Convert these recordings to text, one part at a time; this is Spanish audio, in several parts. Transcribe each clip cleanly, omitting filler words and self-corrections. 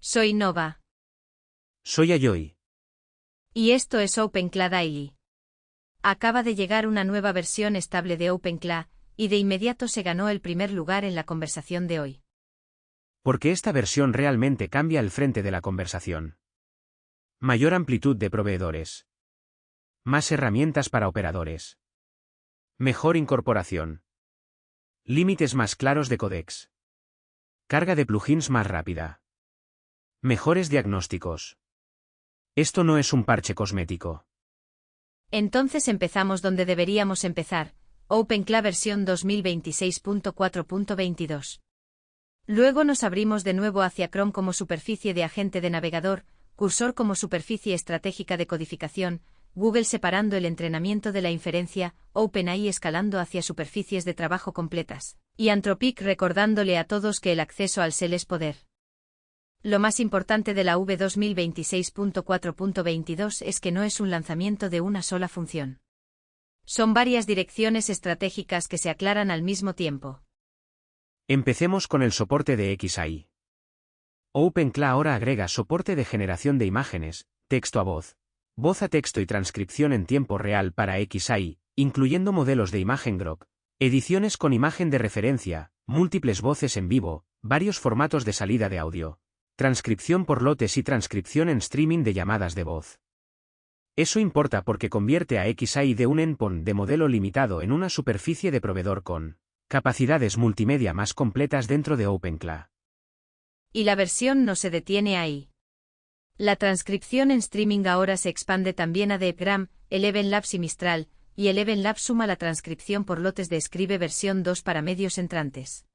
Soy Nova. Soy Ayoy. Y esto es OpenCLA Daily. Acaba de llegar una nueva versión estable de OpenCLA, y de inmediato se ganó el primer lugar en la conversación de hoy. Porque esta versión realmente cambia el frente de la conversación. Mayor amplitud de proveedores. Más herramientas para operadores. Mejor incorporación. Límites más claros de codecs. Carga de plugins más rápida. Mejores diagnósticos. Esto no es un parche cosmético. Entonces empezamos donde deberíamos empezar, OpenCLA versión 2026.4.22. Luego nos abrimos de nuevo hacia Chrome como superficie de agente de navegador, Cursor como superficie estratégica de codificación, Google separando el entrenamiento de la inferencia, OpenAI escalando hacia superficies de trabajo completas, y Anthropic recordándole a todos que el acceso al SEL es poder. Lo más importante de la V 2026.4.22 es que no es un lanzamiento de una sola función. Son varias direcciones estratégicas que se aclaran al mismo tiempo. Empecemos con el soporte de XAI. OpenCLA ahora agrega soporte de generación de imágenes, texto a voz a texto y transcripción en tiempo real para XAI, incluyendo modelos de imagen Grok, ediciones con imagen de referencia, múltiples voces en vivo, varios formatos de salida de audio, transcripción por lotes y transcripción en streaming de llamadas de voz. Eso importa porque convierte a XAI de un endpoint de modelo limitado en una superficie de proveedor con capacidades multimedia más completas dentro de OpenCLA. Y la versión no se detiene ahí. La transcripción en streaming ahora se expande también a DeepGram, ElevenLabs y Mistral, y ElevenLabs suma la transcripción por lotes de Scribe versión 2 para medios entrantes.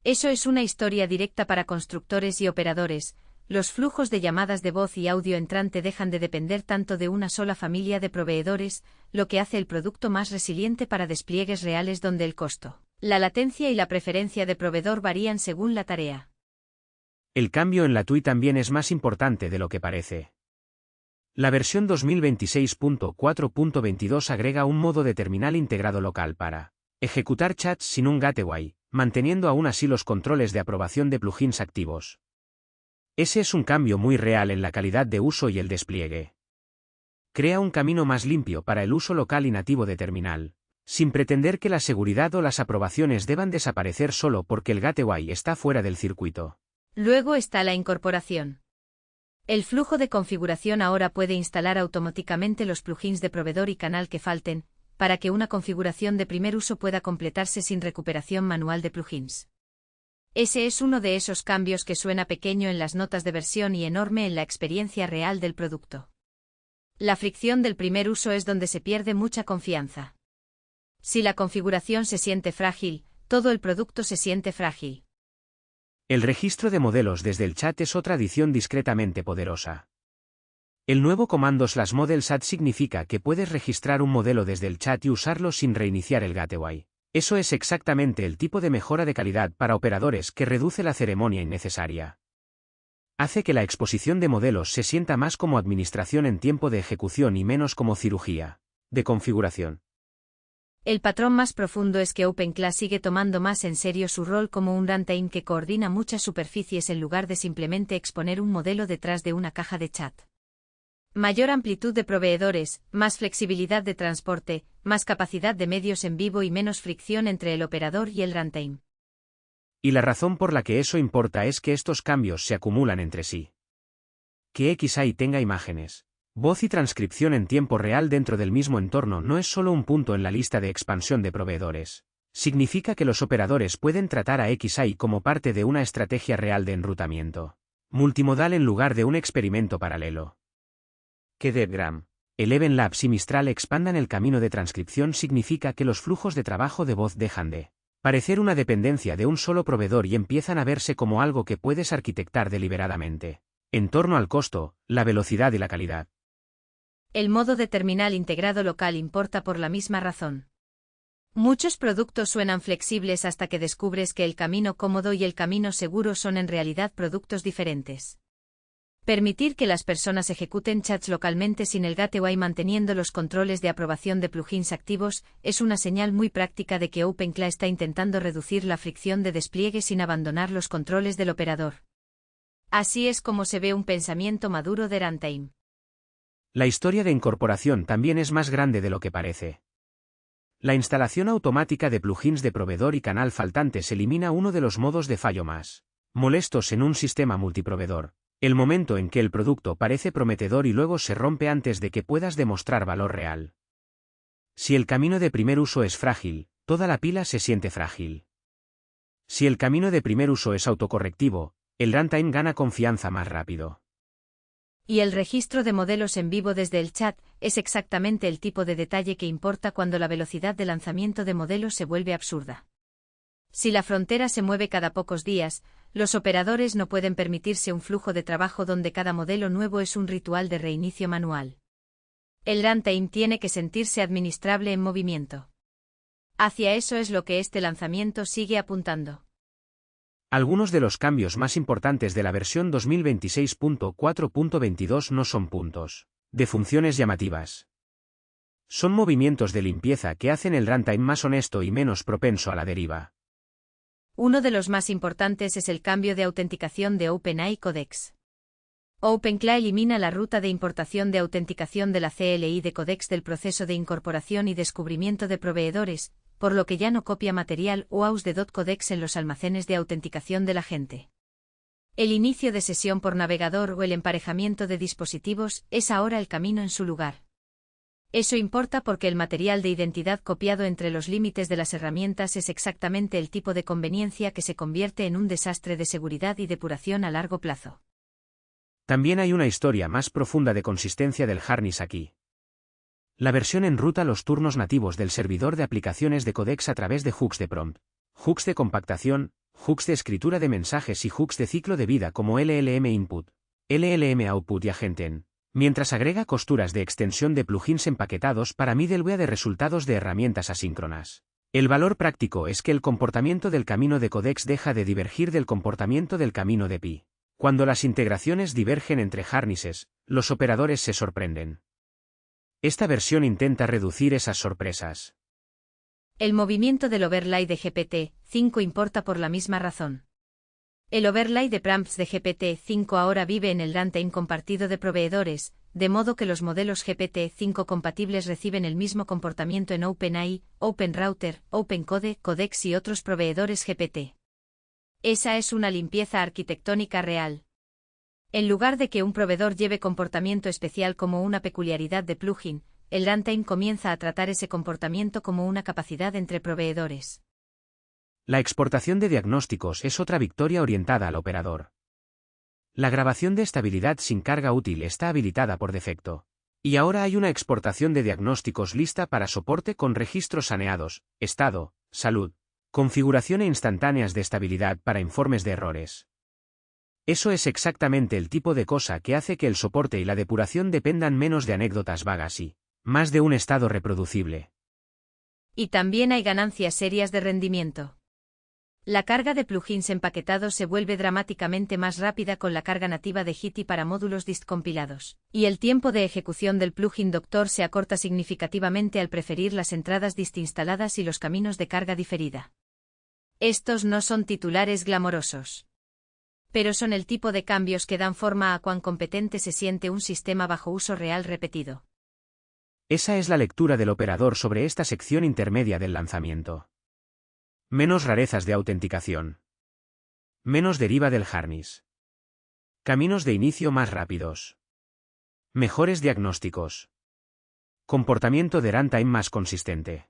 Eso es una historia directa para constructores y operadores. Los flujos de llamadas de voz y audio entrante dejan de depender tanto de una sola familia de proveedores, lo que hace el producto más resiliente para despliegues reales donde el costo, la latencia y la preferencia de proveedor varían según la tarea. El cambio en la TUI también es más importante de lo que parece. La versión 2026.4.22 agrega un modo de terminal integrado local para ejecutar chats sin un gateway, manteniendo aún así los controles de aprobación de plugins activos. Ese es un cambio muy real en la calidad de uso y el despliegue. Crea un camino más limpio para el uso local y nativo de terminal, sin pretender que la seguridad o las aprobaciones deban desaparecer solo porque el gateway está fuera del circuito. Luego está la incorporación. El flujo de configuración ahora puede instalar automáticamente los plugins de proveedor y canal que falten, para que una configuración de primer uso pueda completarse sin recuperación manual de plugins. Ese es uno de esos cambios que suena pequeño en las notas de versión y enorme en la experiencia real del producto. La fricción del primer uso es donde se pierde mucha confianza. Si la configuración se siente frágil, todo el producto se siente frágil. El registro de modelos desde el chat es otra adición discretamente poderosa. El nuevo comando /model_sat significa que puedes registrar un modelo desde el chat y usarlo sin reiniciar el gateway. Eso es exactamente el tipo de mejora de calidad para operadores que reduce la ceremonia innecesaria. Hace que la exposición de modelos se sienta más como administración en tiempo de ejecución y menos como cirugía de configuración. El patrón más profundo es que OpenCLA sigue tomando más en serio su rol como un runtime que coordina muchas superficies en lugar de simplemente exponer un modelo detrás de una caja de chat. Mayor amplitud de proveedores, más flexibilidad de transporte, más capacidad de medios en vivo y menos fricción entre el operador y el runtime. Y la razón por la que eso importa es que estos cambios se acumulan entre sí. Que XAI tenga imágenes, voz y transcripción en tiempo real dentro del mismo entorno no es solo un punto en la lista de expansión de proveedores. Significa que los operadores pueden tratar a XAI como parte de una estrategia real de enrutamiento multimodal en lugar de un experimento paralelo. Que DeepGram, ElevenLabs y Mistral expandan el camino de transcripción significa que los flujos de trabajo de voz dejan de parecer una dependencia de un solo proveedor y empiezan a verse como algo que puedes arquitectar deliberadamente, en torno al costo, la velocidad y la calidad. El modo de terminal integrado local importa por la misma razón. Muchos productos suenan flexibles hasta que descubres que el camino cómodo y el camino seguro son en realidad productos diferentes. Permitir que las personas ejecuten chats localmente sin el gateway manteniendo los controles de aprobación de plugins activos es una señal muy práctica de que OpenCLA está intentando reducir la fricción de despliegue sin abandonar los controles del operador. Así es como se ve un pensamiento maduro de runtime. La historia de incorporación también es más grande de lo que parece. La instalación automática de plugins de proveedor y canal faltantes elimina uno de los modos de fallo más molestos en un sistema multiproveedor, el momento en que el producto parece prometedor y luego se rompe antes de que puedas demostrar valor real. Si el camino de primer uso es frágil, toda la pila se siente frágil. Si el camino de primer uso es autocorrectivo, el runtime gana confianza más rápido. Y el registro de modelos en vivo desde el chat es exactamente el tipo de detalle que importa cuando la velocidad de lanzamiento de modelos se vuelve absurda. Si la frontera se mueve cada pocos días, los operadores no pueden permitirse un flujo de trabajo donde cada modelo nuevo es un ritual de reinicio manual. El runtime tiene que sentirse administrable en movimiento. Hacia eso es lo que este lanzamiento sigue apuntando. Algunos de los cambios más importantes de la versión 2026.4.22 no son puntos de funciones llamativas. Son movimientos de limpieza que hacen el runtime más honesto y menos propenso a la deriva. Uno de los más importantes es el cambio de autenticación de OpenAI Codex. OpenCLA elimina la ruta de importación de autenticación de la CLI de Codex del proceso de incorporación y descubrimiento de proveedores, por lo que ya no copia material o aus de .codex en los almacenes de autenticación del agente. El inicio de sesión por navegador o el emparejamiento de dispositivos es ahora el camino en su lugar. Eso importa porque el material de identidad copiado entre los límites de las herramientas es exactamente el tipo de conveniencia que se convierte en un desastre de seguridad y depuración a largo plazo. También hay una historia más profunda de consistencia del harness aquí. La versión enruta los turnos nativos del servidor de aplicaciones de Codex a través de hooks de prompt, hooks de compactación, hooks de escritura de mensajes y hooks de ciclo de vida como LLM input, LLM output y agenten, mientras agrega costuras de extensión de plugins empaquetados para middleware de resultados de herramientas asíncronas. El valor práctico es que el comportamiento del camino de Codex deja de divergir del comportamiento del camino de Pi. Cuando las integraciones divergen entre harnesses, los operadores se sorprenden. Esta versión intenta reducir esas sorpresas. El movimiento del overlay de GPT-5 importa por la misma razón. El overlay de prompts de GPT-5 ahora vive en el runtime compartido de proveedores, de modo que los modelos GPT-5 compatibles reciben el mismo comportamiento en OpenAI, OpenRouter, OpenCode, Codex y otros proveedores GPT. Esa es una limpieza arquitectónica real. En lugar de que un proveedor lleve comportamiento especial como una peculiaridad de plugin, el runtime comienza a tratar ese comportamiento como una capacidad entre proveedores. La exportación de diagnósticos es otra victoria orientada al operador. La grabación de estabilidad sin carga útil está habilitada por defecto. Y ahora hay una exportación de diagnósticos lista para soporte con registros saneados, estado, salud, configuración e instantáneas de estabilidad para informes de errores. Eso es exactamente el tipo de cosa que hace que el soporte y la depuración dependan menos de anécdotas vagas y más de un estado reproducible. Y también hay ganancias serias de rendimiento. La carga de plugins empaquetados se vuelve dramáticamente más rápida con la carga nativa de Hitty para módulos dist compilados, y el tiempo de ejecución del plugin Doctor se acorta significativamente al preferir las entradas dist instaladas y los caminos de carga diferida. Estos no son titulares glamorosos. Pero son el tipo de cambios que dan forma a cuán competente se siente un sistema bajo uso real repetido. Esa es la lectura del operador sobre esta sección intermedia del lanzamiento. Menos rarezas de autenticación. Menos deriva del harness. Caminos de inicio más rápidos. Mejores diagnósticos. Comportamiento de runtime más consistente.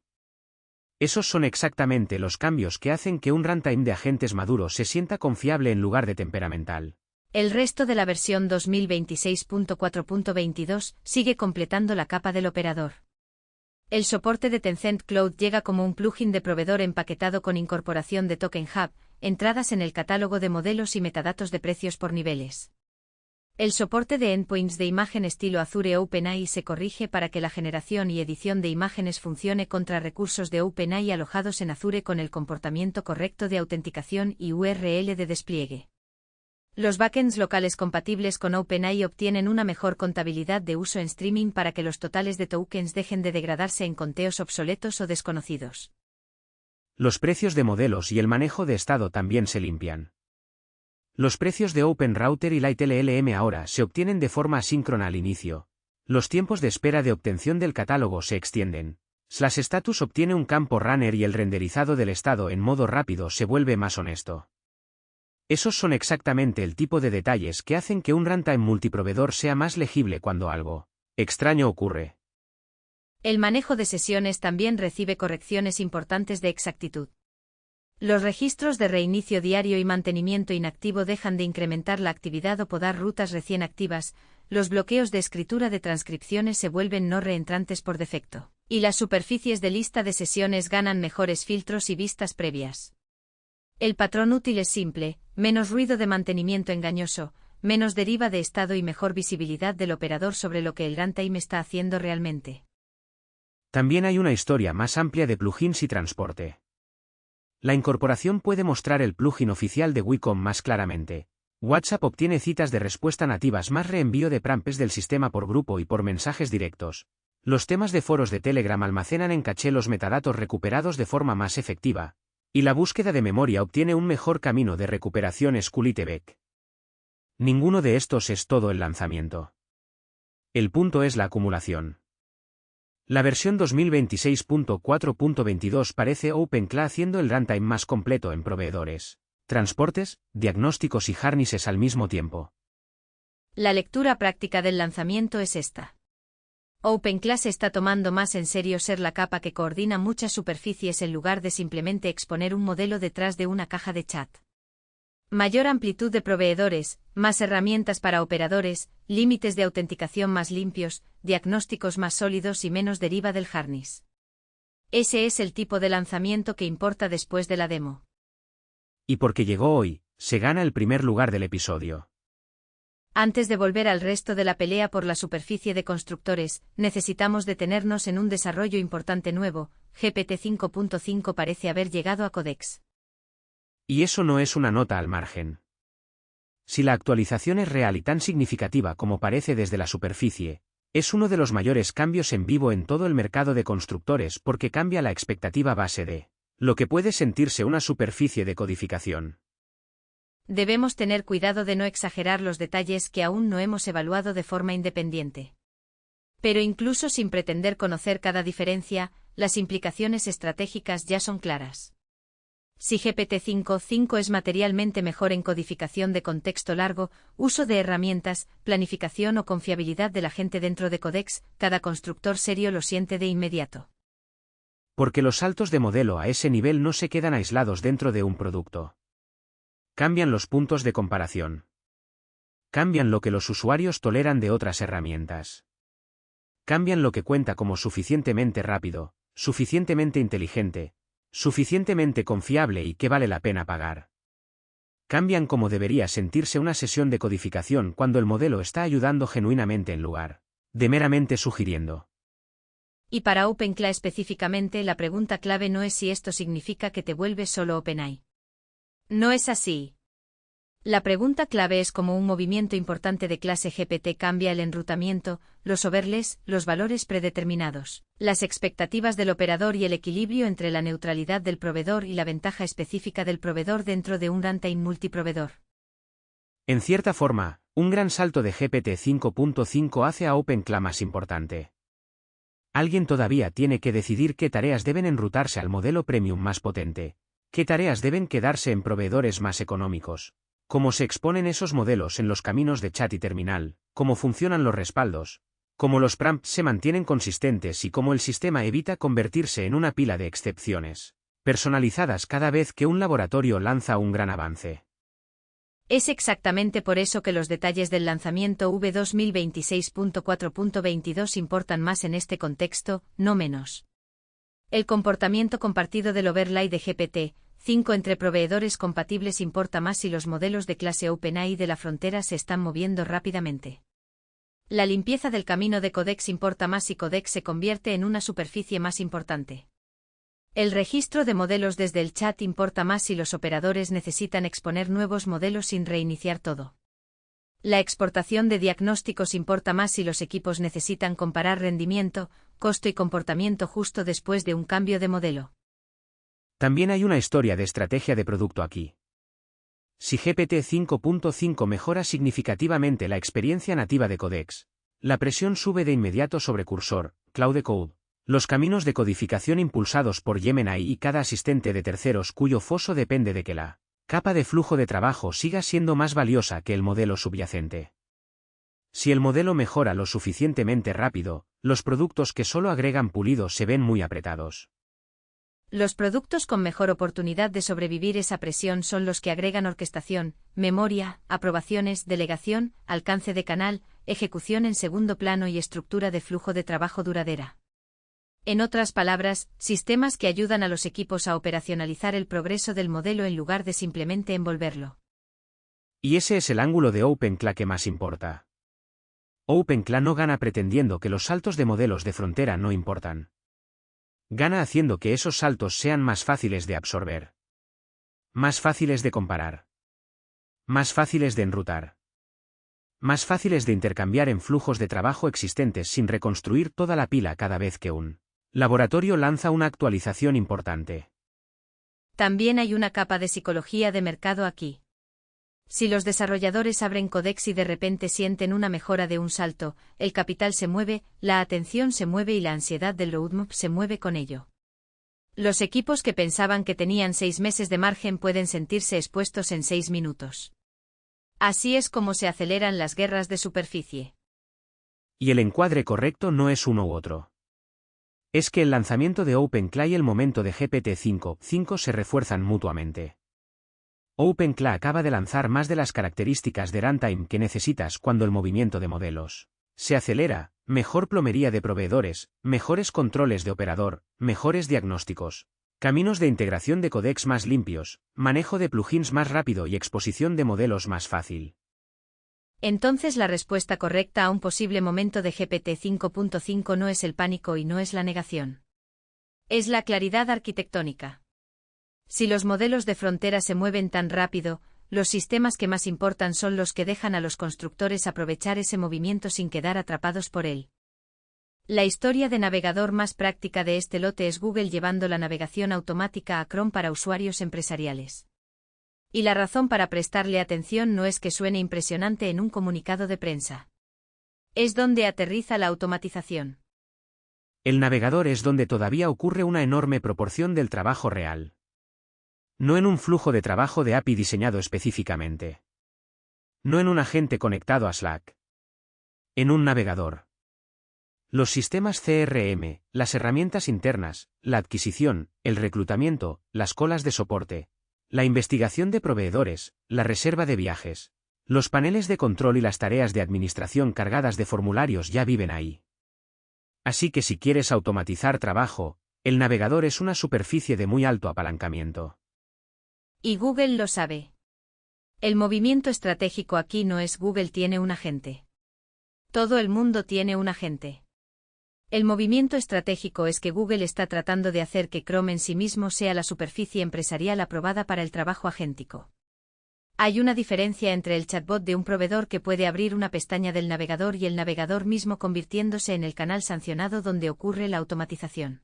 Esos son exactamente los cambios que hacen que un runtime de agentes maduros se sienta confiable en lugar de temperamental. El resto de la versión 2026.4.22 sigue completando la capa del operador. El soporte de Tencent Cloud llega como un plugin de proveedor empaquetado con incorporación de Token Hub, entradas en el catálogo de modelos y metadatos de precios por niveles. El soporte de endpoints de imagen estilo Azure OpenAI se corrige para que la generación y edición de imágenes funcione contra recursos de OpenAI alojados en Azure con el comportamiento correcto de autenticación y URL de despliegue. Los backends locales compatibles con OpenAI obtienen una mejor contabilidad de uso en streaming para que los totales de tokens dejen de degradarse en conteos obsoletos o desconocidos. Los precios de modelos y el manejo de estado también se limpian. Los precios de OpenRouter y LightLLM ahora se obtienen de forma asíncrona al inicio. Los tiempos de espera de obtención del catálogo se extienden. /status obtiene un campo runner y el renderizado del estado en modo rápido se vuelve más honesto. Esos son exactamente el tipo de detalles que hacen que un runtime multiproveedor sea más legible cuando algo extraño ocurre. El manejo de sesiones también recibe correcciones importantes de exactitud. Los registros de reinicio diario y mantenimiento inactivo dejan de incrementar la actividad o podar rutas recién activas, los bloqueos de escritura de transcripciones se vuelven no reentrantes por defecto, y las superficies de lista de sesiones ganan mejores filtros y vistas previas. El patrón útil es simple, menos ruido de mantenimiento engañoso, menos deriva de estado y mejor visibilidad del operador sobre lo que el runtime está haciendo realmente. También hay una historia más amplia de plugins y transporte. La incorporación puede mostrar el plugin oficial de Wacom más claramente. WhatsApp obtiene citas de respuesta nativas más reenvío de prompts del sistema por grupo y por mensajes directos. Los temas de foros de Telegram almacenan en caché los metadatos recuperados de forma más efectiva. Y la búsqueda de memoria obtiene un mejor camino de recuperación Skulitebeck. Ninguno de estos es todo el lanzamiento. El punto es la acumulación. La versión 2026.4.22 parece OpenCLA haciendo el runtime más completo en proveedores, transportes, diagnósticos y harnesses al mismo tiempo. La lectura práctica del lanzamiento es esta. OpenCLA se está tomando más en serio ser la capa que coordina muchas superficies en lugar de simplemente exponer un modelo detrás de una caja de chat. Mayor amplitud de proveedores, más herramientas para operadores, límites de autenticación más limpios, diagnósticos más sólidos y menos deriva del harness. Ese es el tipo de lanzamiento que importa después de la demo. Y porque llegó hoy, se gana el primer lugar del episodio. Antes de volver al resto de la pelea por la superficie de constructores, necesitamos detenernos en un desarrollo importante nuevo. GPT 5.5 parece haber llegado a Codex. Y eso no es una nota al margen. Si la actualización es real y tan significativa como parece desde la superficie, es uno de los mayores cambios en vivo en todo el mercado de constructores porque cambia la expectativa base de lo que puede sentirse una superficie de codificación. Debemos tener cuidado de no exagerar los detalles que aún no hemos evaluado de forma independiente. Pero incluso sin pretender conocer cada diferencia, las implicaciones estratégicas ya son claras. Si GPT 5.5 es materialmente mejor en codificación de contexto largo, uso de herramientas, planificación o confiabilidad de la gente dentro de Codex, cada constructor serio lo siente de inmediato. Porque los saltos de modelo a ese nivel no se quedan aislados dentro de un producto. Cambian los puntos de comparación. Cambian lo que los usuarios toleran de otras herramientas. Cambian lo que cuenta como suficientemente rápido, suficientemente inteligente, suficientemente confiable y que vale la pena pagar. Cambian cómo debería sentirse una sesión de codificación cuando el modelo está ayudando genuinamente en lugar de meramente sugiriendo. Y para OpenCLA específicamente la pregunta clave no es si esto significa que te vuelves solo OpenAI. No es así. La pregunta clave es cómo un movimiento importante de clase GPT cambia el enrutamiento, los overlays, los valores predeterminados, las expectativas del operador y el equilibrio entre la neutralidad del proveedor y la ventaja específica del proveedor dentro de un runtime multiproveedor. En cierta forma, un gran salto de GPT 5.5 hace a OpenCLA más importante. Alguien todavía tiene que decidir qué tareas deben enrutarse al modelo premium más potente, qué tareas deben quedarse en proveedores más económicos. Cómo se exponen esos modelos en los caminos de chat y terminal, cómo funcionan los respaldos, cómo los prompts se mantienen consistentes y cómo el sistema evita convertirse en una pila de excepciones personalizadas cada vez que un laboratorio lanza un gran avance. Es exactamente por eso que los detalles del lanzamiento V2026.4.22 importan más en este contexto, no menos. El comportamiento compartido del overlay de GPT-5 entre proveedores compatibles importa más si los modelos de clase OpenAI de la frontera se están moviendo rápidamente. La limpieza del camino de Codex importa más si Codex se convierte en una superficie más importante. El registro de modelos desde el chat importa más si los operadores necesitan exponer nuevos modelos sin reiniciar todo. La exportación de diagnósticos importa más si los equipos necesitan comparar rendimiento, costo y comportamiento justo después de un cambio de modelo. También hay una historia de estrategia de producto aquí. Si GPT 5.5 mejora significativamente la experiencia nativa de Codex, la presión sube de inmediato sobre Cursor, Claude Code, los caminos de codificación impulsados por Gemini y cada asistente de terceros cuyo foso depende de que la capa de flujo de trabajo siga siendo más valiosa que el modelo subyacente. Si el modelo mejora lo suficientemente rápido, los productos que solo agregan pulido se ven muy apretados. Los productos con mejor oportunidad de sobrevivir esa presión son los que agregan orquestación, memoria, aprobaciones, delegación, alcance de canal, ejecución en segundo plano y estructura de flujo de trabajo duradera. En otras palabras, sistemas que ayudan a los equipos a operacionalizar el progreso del modelo en lugar de simplemente envolverlo. Y ese es el ángulo de OpenCLA que más importa. OpenCLA no gana pretendiendo que los saltos de modelos de frontera no importan. Gana haciendo que esos saltos sean más fáciles de absorber. Más fáciles de comparar. Más fáciles de enrutar. Más fáciles de intercambiar en flujos de trabajo existentes sin reconstruir toda la pila cada vez que un laboratorio lanza una actualización importante. También hay una capa de psicología de mercado aquí. Si los desarrolladores abren Codex y de repente sienten una mejora de un salto, el capital se mueve, la atención se mueve y la ansiedad del roadmap se mueve con ello. Los equipos que pensaban que tenían 6 meses de margen pueden sentirse expuestos en 6 minutos. Así es como se aceleran las guerras de superficie. Y el encuadre correcto no es uno u otro. Es que el lanzamiento de OpenCLA y el momento de GPT 5.5 se refuerzan mutuamente. OpenCLA acaba de lanzar más de las características de runtime que necesitas cuando el movimiento de modelos se acelera, mejor plomería de proveedores, mejores controles de operador, mejores diagnósticos, caminos de integración de codecs más limpios, manejo de plugins más rápido y exposición de modelos más fácil. Entonces la respuesta correcta a un posible momento de GPT 5.5 no es el pánico y no es la negación. Es la claridad arquitectónica. Si los modelos de frontera se mueven tan rápido, los sistemas que más importan son los que dejan a los constructores aprovechar ese movimiento sin quedar atrapados por él. La historia de navegador más práctica de este lote es Google llevando la navegación automática a Chrome para usuarios empresariales. Y la razón para prestarle atención no es que suene impresionante en un comunicado de prensa. Es donde aterriza la automatización. El navegador es donde todavía ocurre una enorme proporción del trabajo real. No en un flujo de trabajo de API diseñado específicamente. No en un agente conectado a Slack. En un navegador. Los sistemas CRM, las herramientas internas, la adquisición, el reclutamiento, las colas de soporte, la investigación de proveedores, la reserva de viajes, los paneles de control y las tareas de administración cargadas de formularios ya viven ahí. Así que si quieres automatizar trabajo, el navegador es una superficie de muy alto apalancamiento. Y Google lo sabe. El movimiento estratégico aquí no es Google tiene un agente. Todo el mundo tiene un agente. El movimiento estratégico es que Google está tratando de hacer que Chrome en sí mismo sea la superficie empresarial aprobada para el trabajo agéntico. Hay una diferencia entre el chatbot de un proveedor que puede abrir una pestaña del navegador y el navegador mismo convirtiéndose en el canal sancionado donde ocurre la automatización.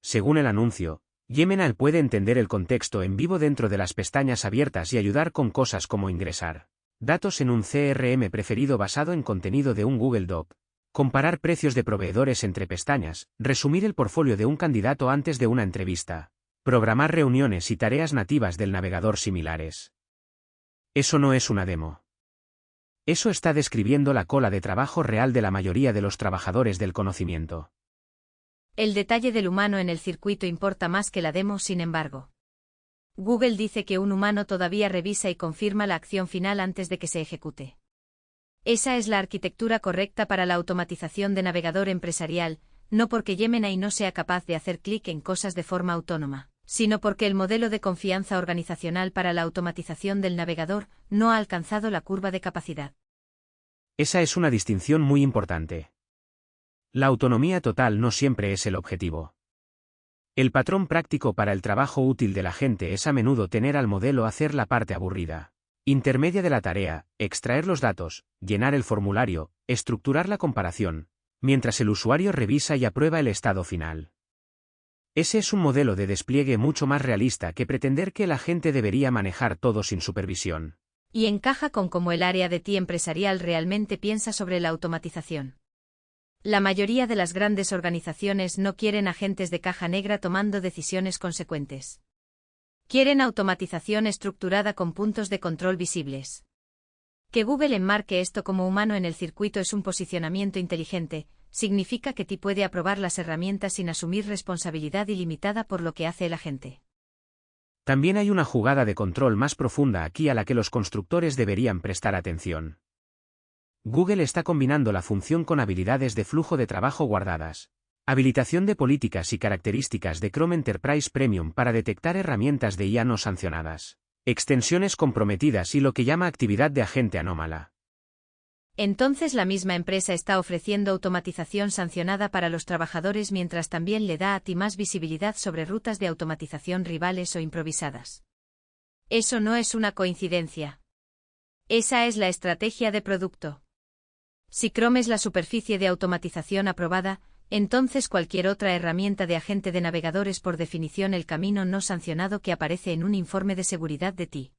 Según el anuncio, Gemini puede entender el contexto en vivo dentro de las pestañas abiertas y ayudar con cosas como ingresar datos en un CRM preferido basado en contenido de un Google Doc, comparar precios de proveedores entre pestañas, resumir el portfolio de un candidato antes de una entrevista, programar reuniones y tareas nativas del navegador similares. Eso no es una demo. Eso está describiendo la cola de trabajo real de la mayoría de los trabajadores del conocimiento. El detalle del humano en el circuito importa más que la demo, sin embargo. Google dice que un humano todavía revisa y confirma la acción final antes de que se ejecute. Esa es la arquitectura correcta para la automatización de navegador empresarial, no porque Gemini no sea capaz de hacer clic en cosas de forma autónoma, sino porque el modelo de confianza organizacional para la automatización del navegador no ha alcanzado la curva de capacidad. Esa es una distinción muy importante. La autonomía total no siempre es el objetivo. El patrón práctico para el trabajo útil de la gente es a menudo tener al modelo hacer la parte aburrida, intermedia de la tarea, extraer los datos, llenar el formulario, estructurar la comparación, mientras el usuario revisa y aprueba el estado final. Ese es un modelo de despliegue mucho más realista que pretender que el agente debería manejar todo sin supervisión. Y encaja con cómo el área de TI empresarial realmente piensa sobre la automatización. La mayoría de las grandes organizaciones no quieren agentes de caja negra tomando decisiones consecuentes. Quieren automatización estructurada con puntos de control visibles. Que Google enmarque esto como humano en el circuito es un posicionamiento inteligente, significa que TI puede aprobar las herramientas sin asumir responsabilidad ilimitada por lo que hace el agente. También hay una jugada de control más profunda aquí a la que los constructores deberían prestar atención. Google está combinando la función con habilidades de flujo de trabajo guardadas. Habilitación de políticas y características de Chrome Enterprise Premium para detectar herramientas de IA no sancionadas, extensiones comprometidas y lo que llama actividad de agente anómala. Entonces la misma empresa está ofreciendo automatización sancionada para los trabajadores mientras también le da a TI más visibilidad sobre rutas de automatización rivales o improvisadas. Eso no es una coincidencia. Esa es la estrategia de producto. Si Chrome es la superficie de automatización aprobada, entonces cualquier otra herramienta de agente de navegador es por definición el camino no sancionado que aparece en un informe de seguridad de TI.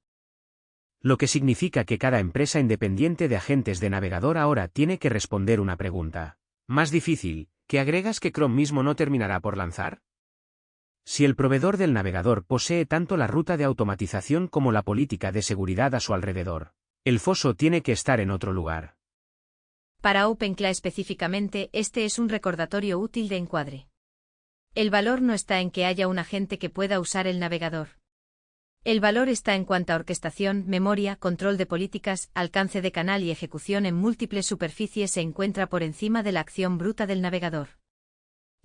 Lo que significa que cada empresa independiente de agentes de navegador ahora tiene que responder una pregunta más difícil, ¿que agregas que Chrome mismo no terminará por lanzar? Si el proveedor del navegador posee tanto la ruta de automatización como la política de seguridad a su alrededor, el foso tiene que estar en otro lugar. Para OpenClaw específicamente, este es un recordatorio útil de encuadre. El valor no está en que haya un agente que pueda usar el navegador. El valor está en cuanto a orquestación, memoria, control de políticas, alcance de canal y ejecución en múltiples superficies se encuentra por encima de la acción bruta del navegador.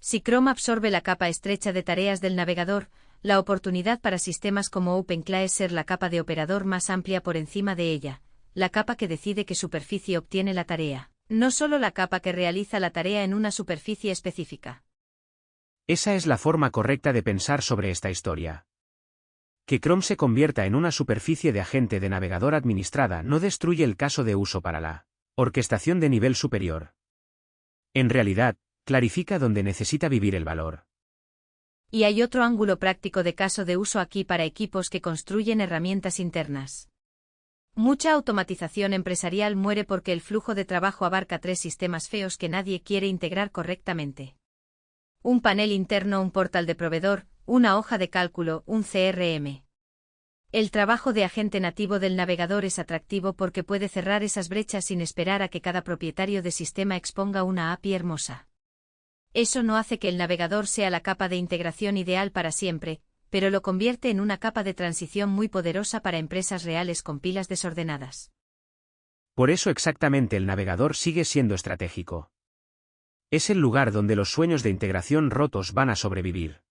Si Chrome absorbe la capa estrecha de tareas del navegador, la oportunidad para sistemas como OpenClaw es ser la capa de operador más amplia por encima de ella, la capa que decide qué superficie obtiene la tarea, no solo la capa que realiza la tarea en una superficie específica. Esa es la forma correcta de pensar sobre esta historia. Que Chrome se convierta en una superficie de agente de navegador administrada no destruye el caso de uso para la orquestación de nivel superior. En realidad, clarifica dónde necesita vivir el valor. Y hay otro ángulo práctico de caso de uso aquí para equipos que construyen herramientas internas. Mucha automatización empresarial muere porque el flujo de trabajo abarca 3 sistemas feos que nadie quiere integrar correctamente. Un panel interno, un portal de proveedor, una hoja de cálculo, un CRM. El trabajo de agente nativo del navegador es atractivo porque puede cerrar esas brechas sin esperar a que cada propietario de sistema exponga una API hermosa. Eso no hace que el navegador sea la capa de integración ideal para siempre, pero lo convierte en una capa de transición muy poderosa para empresas reales con pilas desordenadas. Por eso exactamente el navegador sigue siendo estratégico. Es el lugar donde los sueños de integración rotos van a sobrevivir.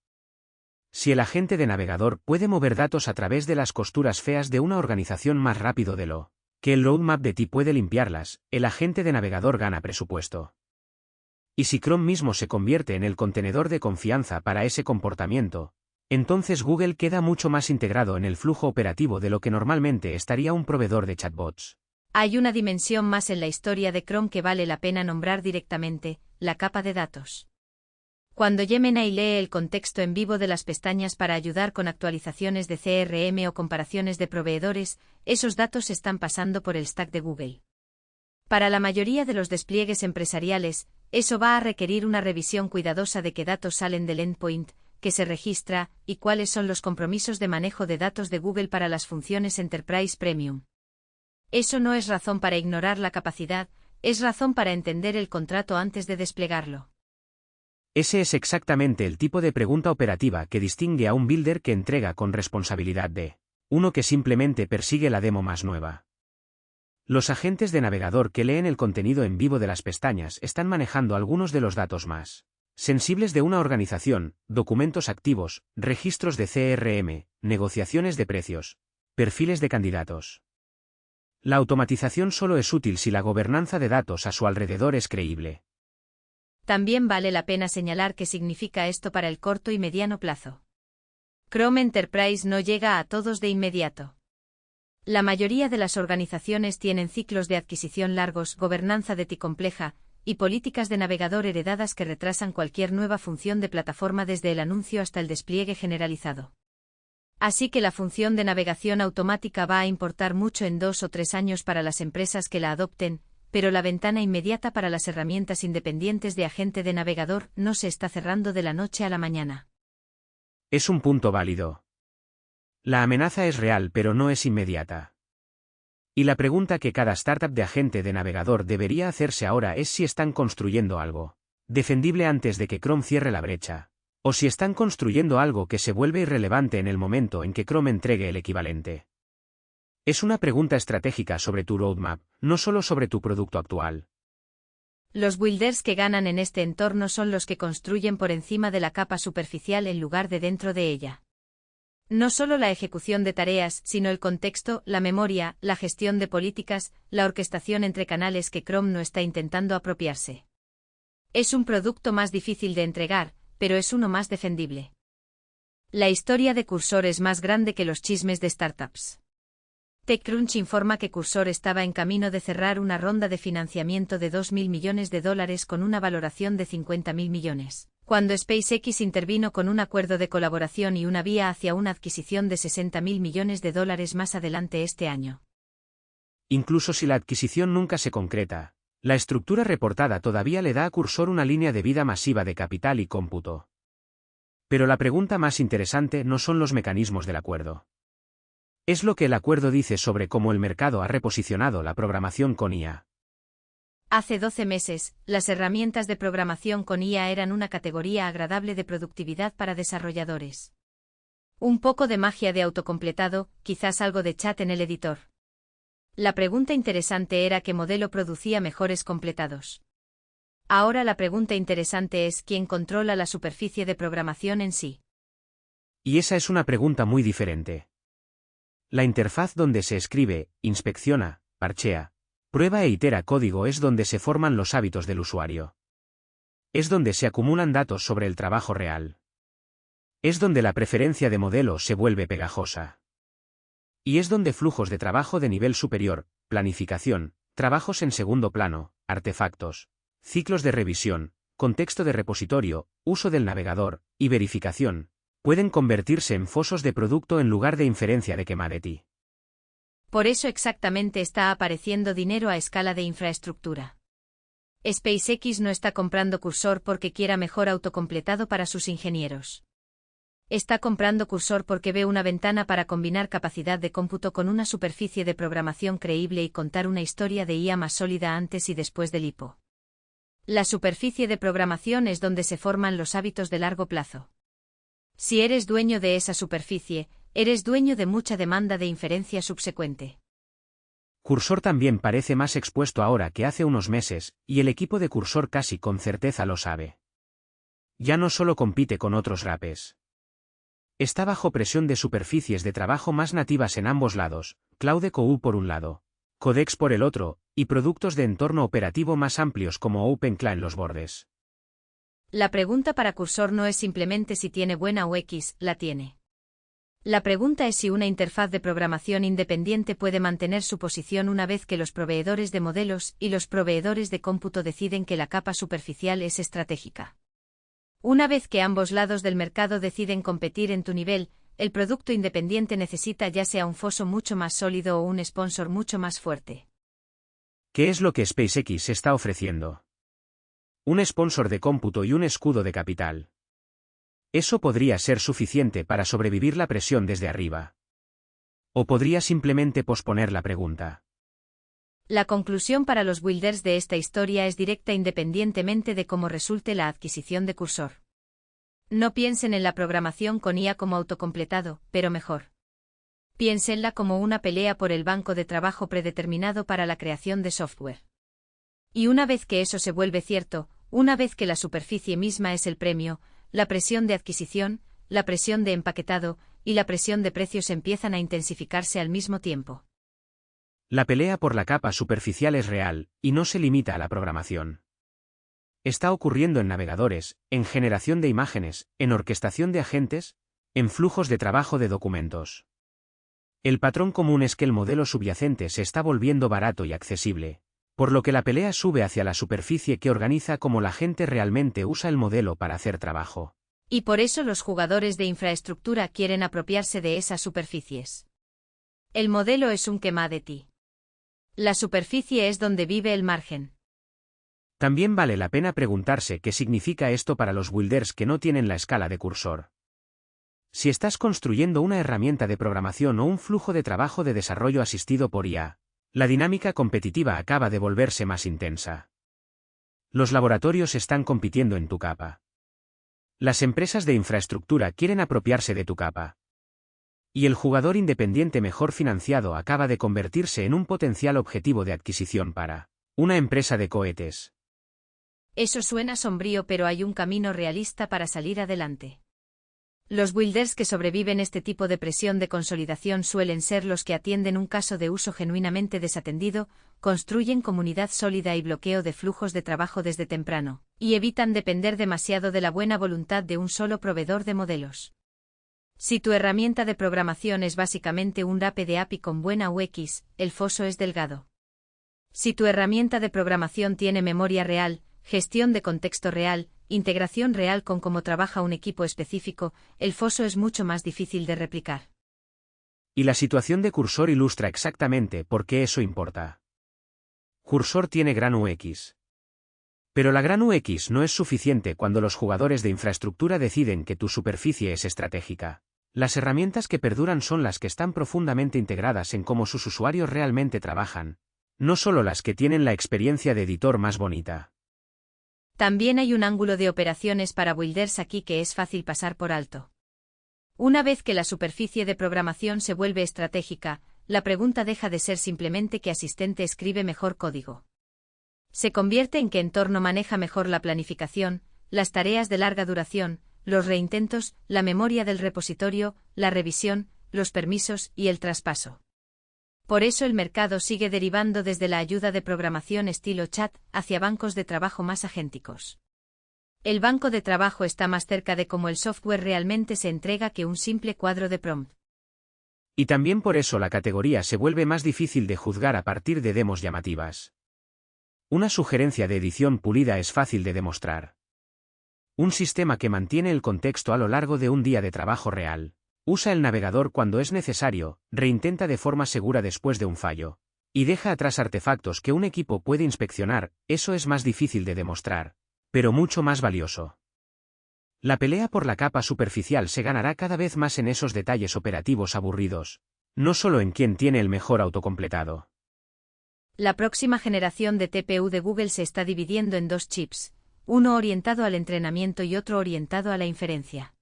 Si el agente de navegador puede mover datos a través de las costuras feas de una organización más rápido de lo que el roadmap de TI puede limpiarlas, el agente de navegador gana presupuesto. Y si Chrome mismo se convierte en el contenedor de confianza para ese comportamiento, entonces Google queda mucho más integrado en el flujo operativo de lo que normalmente estaría un proveedor de chatbots. Hay una dimensión más en la historia de Chrome que vale la pena nombrar directamente, la capa de datos. Cuando Gemini lee el contexto en vivo de las pestañas para ayudar con actualizaciones de CRM o comparaciones de proveedores, esos datos están pasando por el stack de Google. Para la mayoría de los despliegues empresariales, eso va a requerir una revisión cuidadosa de qué datos salen del endpoint, qué se registra, y cuáles son los compromisos de manejo de datos de Google para las funciones Enterprise Premium. Eso no es razón para ignorar la capacidad, es razón para entender el contrato antes de desplegarlo. Ese es exactamente el tipo de pregunta operativa que distingue a un builder que entrega con responsabilidad de uno que simplemente persigue la demo más nueva. Los agentes de navegador que leen el contenido en vivo de las pestañas están manejando algunos de los datos más sensibles de una organización, documentos activos, registros de CRM, negociaciones de precios, perfiles de candidatos. La automatización solo es útil si la gobernanza de datos a su alrededor es creíble. También vale la pena señalar qué significa esto para el corto y mediano plazo. Chrome Enterprise no llega a todos de inmediato. La mayoría de las organizaciones tienen ciclos de adquisición largos, gobernanza de TI compleja, y políticas de navegador heredadas que retrasan cualquier nueva función de plataforma desde el anuncio hasta el despliegue generalizado. Así que la función de navegación automática va a importar mucho en 2 o 3 años para las empresas que la adopten, pero la ventana inmediata para las herramientas independientes de agente de navegador no se está cerrando de la noche a la mañana. Es un punto válido. La amenaza es real pero no es inmediata. Y la pregunta que cada startup de agente de navegador debería hacerse ahora es si están construyendo algo defendible antes de que Chrome cierre la brecha, o si están construyendo algo que se vuelve irrelevante en el momento en que Chrome entregue el equivalente. Es una pregunta estratégica sobre tu roadmap, no solo sobre tu producto actual. Los builders que ganan en este entorno son los que construyen por encima de la capa superficial en lugar de dentro de ella. No solo la ejecución de tareas, sino el contexto, la memoria, la gestión de políticas, la orquestación entre canales que Chrome no está intentando apropiarse. Es un producto más difícil de entregar, pero es uno más defendible. La historia de Cursor es más grande que los chismes de startups. TechCrunch informa que Cursor estaba en camino de cerrar una ronda de financiamiento de $2.000 millones con una valoración de $50.000 millones. Cuando SpaceX intervino con un acuerdo de colaboración y una vía hacia una adquisición de $60.000 millones más adelante este año. Incluso si la adquisición nunca se concreta, la estructura reportada todavía le da a Cursor una línea de vida masiva de capital y cómputo. Pero la pregunta más interesante no son los mecanismos del acuerdo. Es lo que el acuerdo dice sobre cómo el mercado ha reposicionado la programación con IA. Hace 12 meses, las herramientas de programación con IA eran una categoría agradable de productividad para desarrolladores. Un poco de magia de autocompletado, quizás algo de chat en el editor. La pregunta interesante era qué modelo producía mejores completados. Ahora la pregunta interesante es quién controla la superficie de programación en sí. Y esa es una pregunta muy diferente. La interfaz donde se escribe, inspecciona, parchea, prueba e itera código es donde se forman los hábitos del usuario. Es donde se acumulan datos sobre el trabajo real. Es donde la preferencia de modelo se vuelve pegajosa. Y es donde flujos de trabajo de nivel superior, planificación, trabajos en segundo plano, artefactos, ciclos de revisión, contexto de repositorio, uso del navegador, y verificación, pueden convertirse en fosos de producto en lugar de inferencia de commodity. Por eso exactamente está apareciendo dinero a escala de infraestructura. SpaceX no está comprando Cursor porque quiera mejor autocompletado para sus ingenieros. Está comprando Cursor porque ve una ventana para combinar capacidad de cómputo con una superficie de programación creíble y contar una historia de IA más sólida antes y después del hipo. La superficie de programación es donde se forman los hábitos de largo plazo. Si eres dueño de esa superficie, eres dueño de mucha demanda de inferencia subsecuente. Cursor también parece más expuesto ahora que hace unos meses, y el equipo de Cursor casi con certeza lo sabe. Ya no solo compite con otros rapes. Está bajo presión de superficies de trabajo más nativas en ambos lados, Cloud COU por un lado, Codex por el otro, y productos de entorno operativo más amplios como OpenCLA en los bordes. La pregunta para Cursor no es simplemente si tiene buena UX, la tiene. La pregunta es si una interfaz de programación independiente puede mantener su posición una vez que los proveedores de modelos y los proveedores de cómputo deciden que la capa superficial es estratégica. Una vez que ambos lados del mercado deciden competir en tu nivel, el producto independiente necesita ya sea un foso mucho más sólido o un sponsor mucho más fuerte. ¿Qué es lo que SpaceX está ofreciendo? Un sponsor de cómputo y un escudo de capital. Eso podría ser suficiente para sobrevivir la presión desde arriba. O podría simplemente posponer la pregunta. La conclusión para los builders de esta historia es directa independientemente de cómo resulte la adquisición de Cursor. No piensen en la programación con IA como autocompletado, pero mejor. Piénsenla como una pelea por el banco de trabajo predeterminado para la creación de software. Y una vez que eso se vuelve cierto, una vez que la superficie misma es el premio, la presión de adquisición, la presión de empaquetado y la presión de precios empiezan a intensificarse al mismo tiempo. La pelea por la capa superficial es real, y no se limita a la programación. Está ocurriendo en navegadores, en generación de imágenes, en orquestación de agentes, en flujos de trabajo de documentos. El patrón común es que el modelo subyacente se está volviendo barato y accesible, Por lo que la pelea sube hacia la superficie que organiza cómo la gente realmente usa el modelo para hacer trabajo. Y por eso los jugadores de infraestructura quieren apropiarse de esas superficies. El modelo es un commodity. La superficie es donde vive el margen. También vale la pena preguntarse qué significa esto para los builders que no tienen la escala de cursor. Si estás construyendo una herramienta de programación o un flujo de trabajo de desarrollo asistido por IA, la dinámica competitiva acaba de volverse más intensa. Los laboratorios están compitiendo en tu capa. Las empresas de infraestructura quieren apropiarse de tu capa. Y el jugador independiente mejor financiado acaba de convertirse en un potencial objetivo de adquisición para una empresa de cohetes. Eso suena sombrío, pero hay un camino realista para salir adelante. Los builders que sobreviven este tipo de presión de consolidación suelen ser los que atienden un caso de uso genuinamente desatendido, construyen comunidad sólida y bloqueo de flujos de trabajo desde temprano, y evitan depender demasiado de la buena voluntad de un solo proveedor de modelos. Si tu herramienta de programación es básicamente un wrap de API con buena UX, el foso es delgado. Si tu herramienta de programación tiene memoria real, gestión de contexto real, integración real con cómo trabaja un equipo específico, el foso es mucho más difícil de replicar. Y la situación de Cursor ilustra exactamente por qué eso importa. Cursor tiene gran UX. Pero la gran UX no es suficiente cuando los jugadores de infraestructura deciden que tu superficie es estratégica. Las herramientas que perduran son las que están profundamente integradas en cómo sus usuarios realmente trabajan, no solo las que tienen la experiencia de editor más bonita. También hay un ángulo de operaciones para builders aquí que es fácil pasar por alto. Una vez que la superficie de programación se vuelve estratégica, la pregunta deja de ser simplemente qué asistente escribe mejor código. Se convierte en qué entorno maneja mejor la planificación, las tareas de larga duración, los reintentos, la memoria del repositorio, la revisión, los permisos y el traspaso. Por eso el mercado sigue derivando desde la ayuda de programación estilo chat hacia bancos de trabajo más agénticos. El banco de trabajo está más cerca de cómo el software realmente se entrega que un simple cuadro de prompt. Y también por eso la categoría se vuelve más difícil de juzgar a partir de demos llamativas. Una sugerencia de edición pulida es fácil de demostrar. Un sistema que mantiene el contexto a lo largo de un día de trabajo real. Usa el navegador cuando es necesario, reintenta de forma segura después de un fallo, y deja atrás artefactos que un equipo puede inspeccionar, eso es más difícil de demostrar, pero mucho más valioso. La pelea por la capa superficial se ganará cada vez más en esos detalles operativos aburridos, no solo en quién tiene el mejor autocompletado. La próxima generación de TPU de Google se está dividiendo en dos chips, uno orientado al entrenamiento y otro orientado a la inferencia.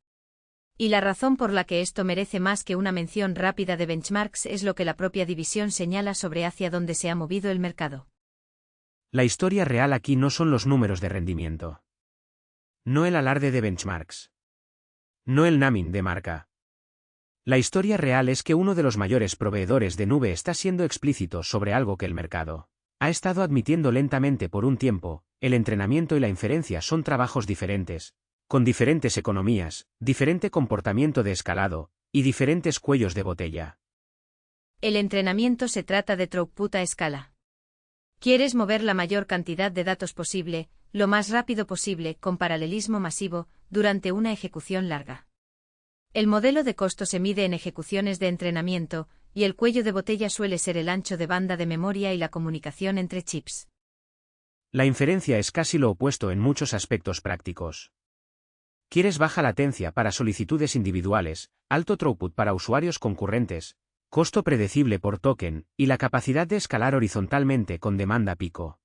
Y la razón por la que esto merece más que una mención rápida de benchmarks es lo que la propia división señala sobre hacia dónde se ha movido el mercado. La historia real aquí no son los números de rendimiento. No el alarde de benchmarks. No el naming de marca. La historia real es que uno de los mayores proveedores de nube está siendo explícito sobre algo que el mercado ha estado admitiendo lentamente por un tiempo: el entrenamiento y la inferencia son trabajos diferentes, con diferentes economías, diferente comportamiento de escalado, y diferentes cuellos de botella. El entrenamiento se trata de throughput a escala. Quieres mover la mayor cantidad de datos posible, lo más rápido posible, con paralelismo masivo, durante una ejecución larga. El modelo de costo se mide en ejecuciones de entrenamiento, y el cuello de botella suele ser el ancho de banda de memoria y la comunicación entre chips. La inferencia es casi lo opuesto en muchos aspectos prácticos. Quieres baja latencia para solicitudes individuales, alto throughput para usuarios concurrentes, costo predecible por token, y la capacidad de escalar horizontalmente con demanda pico.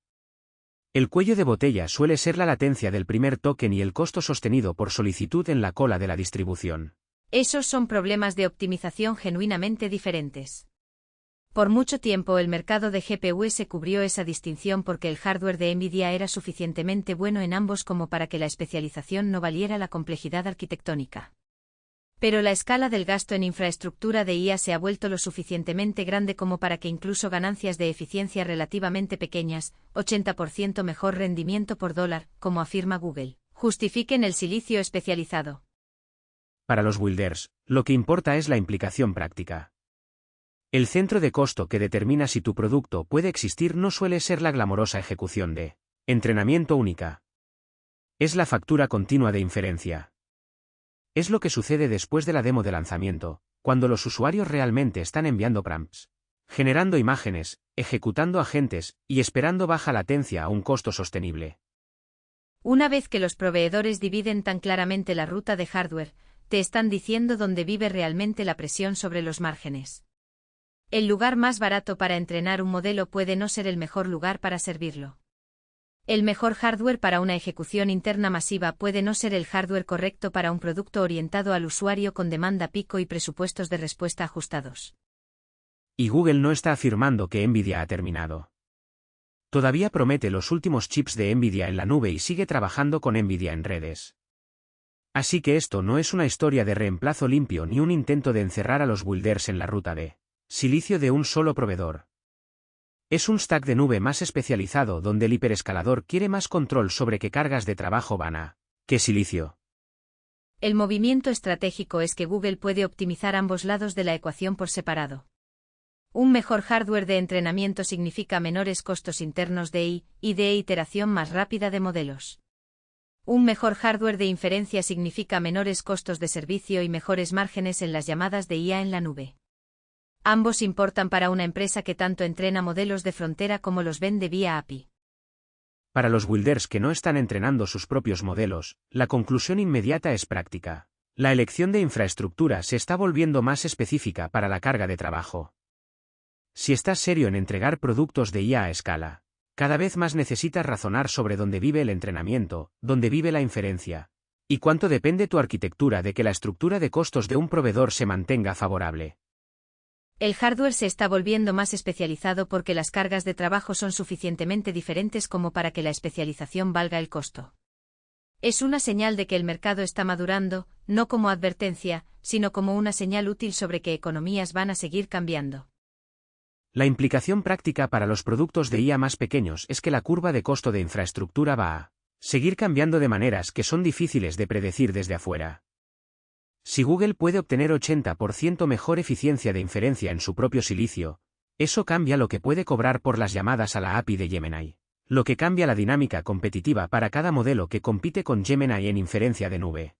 El cuello de botella suele ser la latencia del primer token y el costo sostenido por solicitud en la cola de la distribución. Esos son problemas de optimización genuinamente diferentes. Por mucho tiempo el mercado de GPUs cubrió esa distinción porque el hardware de Nvidia era suficientemente bueno en ambos como para que la especialización no valiera la complejidad arquitectónica. Pero la escala del gasto en infraestructura de IA se ha vuelto lo suficientemente grande como para que incluso ganancias de eficiencia relativamente pequeñas, 80% mejor rendimiento por dólar, como afirma Google, justifiquen el silicio especializado. Para los builders, lo que importa es la implicación práctica. El centro de costo que determina si tu producto puede existir no suele ser la glamorosa ejecución de entrenamiento única. Es la factura continua de inferencia. Es lo que sucede después de la demo de lanzamiento, cuando los usuarios realmente están enviando prompts, generando imágenes, ejecutando agentes y esperando baja latencia a un costo sostenible. Una vez que los proveedores dividen tan claramente la ruta de hardware, te están diciendo dónde vive realmente la presión sobre los márgenes. El lugar más barato para entrenar un modelo puede no ser el mejor lugar para servirlo. El mejor hardware para una ejecución interna masiva puede no ser el hardware correcto para un producto orientado al usuario con demanda pico y presupuestos de respuesta ajustados. Y Google no está afirmando que Nvidia ha terminado. Todavía promete los últimos chips de Nvidia en la nube y sigue trabajando con Nvidia en redes. Así que esto no es una historia de reemplazo limpio ni un intento de encerrar a los builders en la ruta de silicio de un solo proveedor. Es un stack de nube más especializado donde el hiperescalador quiere más control sobre qué cargas de trabajo van a qué silicio. El movimiento estratégico es que Google puede optimizar ambos lados de la ecuación por separado. Un mejor hardware de entrenamiento significa menores costos internos de I y de iteración más rápida de modelos. Un mejor hardware de inferencia significa menores costos de servicio y mejores márgenes en las llamadas de IA en la nube. Ambos importan para una empresa que tanto entrena modelos de frontera como los vende vía API. Para los builders que no están entrenando sus propios modelos, la conclusión inmediata es práctica. La elección de infraestructura se está volviendo más específica para la carga de trabajo. Si estás serio en entregar productos de IA a escala, cada vez más necesitas razonar sobre dónde vive el entrenamiento, dónde vive la inferencia, y cuánto depende tu arquitectura de que la estructura de costos de un proveedor se mantenga favorable. El hardware se está volviendo más especializado porque las cargas de trabajo son suficientemente diferentes como para que la especialización valga el costo. Es una señal de que el mercado está madurando, no como advertencia, sino como una señal útil sobre que economías van a seguir cambiando. La implicación práctica para los productos de IA más pequeños es que la curva de costo de infraestructura va a seguir cambiando de maneras que son difíciles de predecir desde afuera. Si Google puede obtener 80% mejor eficiencia de inferencia en su propio silicio, eso cambia lo que puede cobrar por las llamadas a la API de Gemini, lo que cambia la dinámica competitiva para cada modelo que compite con Gemini en inferencia de nube.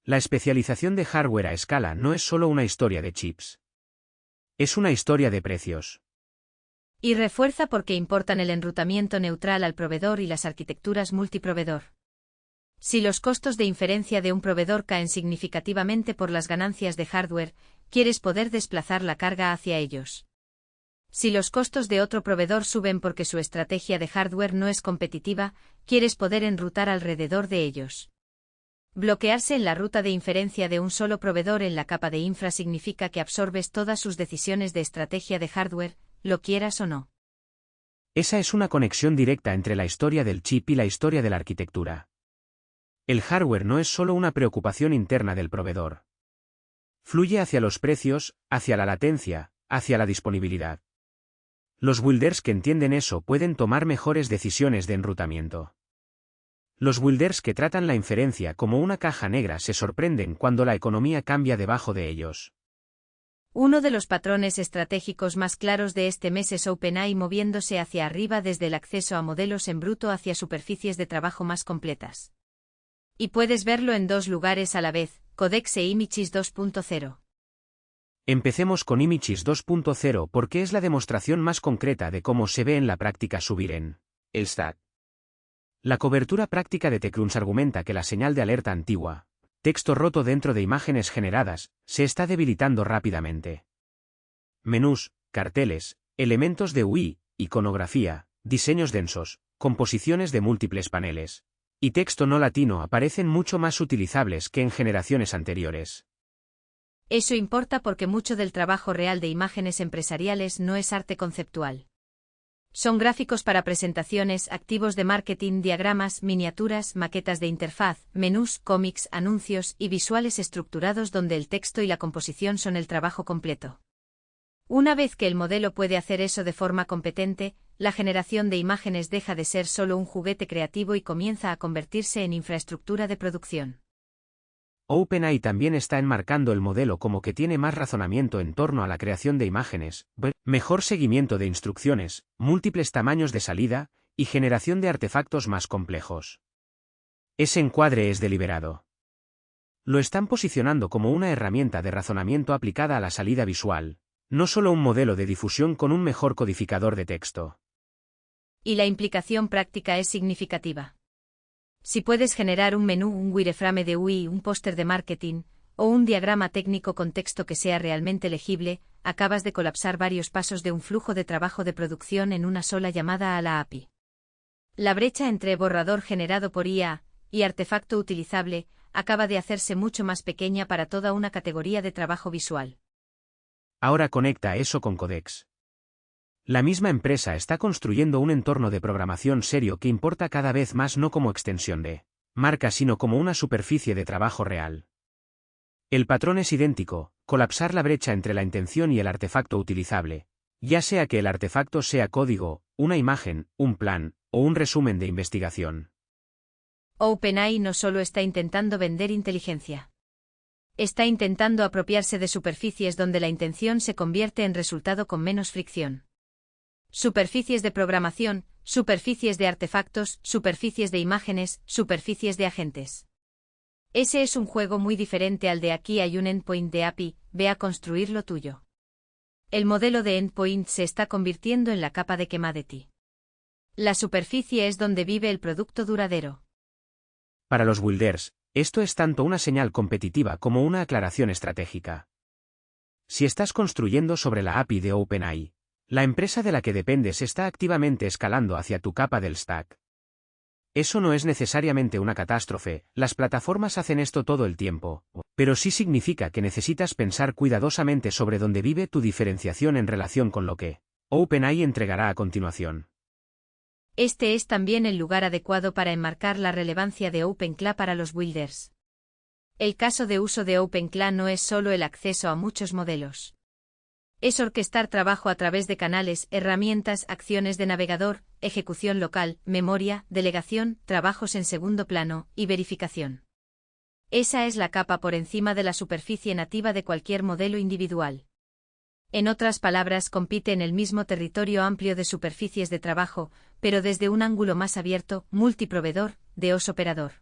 La especialización de hardware a escala no es solo una historia de chips. Es una historia de precios. Y refuerza porque importan el enrutamiento neutral al proveedor y las arquitecturas multiproveedor. Si los costos de inferencia de un proveedor caen significativamente por las ganancias de hardware, quieres poder desplazar la carga hacia ellos. Si los costos de otro proveedor suben porque su estrategia de hardware no es competitiva, quieres poder enrutar alrededor de ellos. Bloquearse en la ruta de inferencia de un solo proveedor en la capa de infra significa que absorbes todas sus decisiones de estrategia de hardware, lo quieras o no. Esa es una conexión directa entre la historia del chip y la historia de la arquitectura. El hardware no es solo una preocupación interna del proveedor. Fluye hacia los precios, hacia la latencia, hacia la disponibilidad. Los builders que entienden eso pueden tomar mejores decisiones de enrutamiento. Los builders que tratan la inferencia como una caja negra se sorprenden cuando la economía cambia debajo de ellos. Uno de los patrones estratégicos más claros de este mes es OpenAI moviéndose hacia arriba desde el acceso a modelos en bruto hacia superficies de trabajo más completas. Y puedes verlo en dos lugares a la vez, Codex e Images 2.0. Empecemos con Images 2.0 porque es la demostración más concreta de cómo se ve en la práctica subir en el stack. La cobertura práctica de TechCrunch argumenta que la señal de alerta antigua, texto roto dentro de imágenes generadas, se está debilitando rápidamente. Menús, carteles, elementos de UI, iconografía, diseños densos, composiciones de múltiples paneles y texto no latino aparecen mucho más utilizables que en generaciones anteriores. Eso importa porque mucho del trabajo real de imágenes empresariales no es arte conceptual. Son gráficos para presentaciones, activos de marketing, diagramas, miniaturas, maquetas de interfaz, menús, cómics, anuncios y visuales estructurados donde el texto y la composición son el trabajo completo. Una vez que el modelo puede hacer eso de forma competente, la generación de imágenes deja de ser solo un juguete creativo y comienza a convertirse en infraestructura de producción. OpenAI también está enmarcando el modelo como que tiene más razonamiento en torno a la creación de imágenes, mejor seguimiento de instrucciones, múltiples tamaños de salida, y generación de artefactos más complejos. Ese encuadre es deliberado. Lo están posicionando como una herramienta de razonamiento aplicada a la salida visual, no solo un modelo de difusión con un mejor codificador de texto. Y la implicación práctica es significativa. Si puedes generar un menú, un wireframe de UI, un póster de marketing, o un diagrama técnico con texto que sea realmente legible, acabas de colapsar varios pasos de un flujo de trabajo de producción en una sola llamada a la API. La brecha entre borrador generado por IA y artefacto utilizable acaba de hacerse mucho más pequeña para toda una categoría de trabajo visual. Ahora conecta eso con Codex. La misma empresa está construyendo un entorno de programación serio que importa cada vez más no como extensión de marca sino como una superficie de trabajo real. El patrón es idéntico, colapsar la brecha entre la intención y el artefacto utilizable, ya sea que el artefacto sea código, una imagen, un plan, o un resumen de investigación. OpenAI no solo está intentando vender inteligencia. Está intentando apropiarse de superficies donde la intención se convierte en resultado con menos fricción. Superficies de programación, superficies de artefactos, superficies de imágenes, superficies de agentes. Ese es un juego muy diferente al de aquí hay un endpoint de API, ve a construir lo tuyo. El modelo de endpoint se está convirtiendo en la capa de commodity. La superficie es donde vive el producto duradero. Para los builders, esto es tanto una señal competitiva como una aclaración estratégica. Si estás construyendo sobre la API de OpenAI, la empresa de la que dependes está activamente escalando hacia tu capa del stack. Eso no es necesariamente una catástrofe, las plataformas hacen esto todo el tiempo, pero sí significa que necesitas pensar cuidadosamente sobre dónde vive tu diferenciación en relación con lo que OpenAI entregará a continuación. Este es también el lugar adecuado para enmarcar la relevancia de OpenClaw para los builders. El caso de uso de OpenClaw no es solo el acceso a muchos modelos. Es orquestar trabajo a través de canales, herramientas, acciones de navegador, ejecución local, memoria, delegación, trabajos en segundo plano, y verificación. Esa es la capa por encima de la superficie nativa de cualquier modelo individual. En otras palabras, compite en el mismo territorio amplio de superficies de trabajo, pero desde un ángulo más abierto, multiproveedor, de OS operador.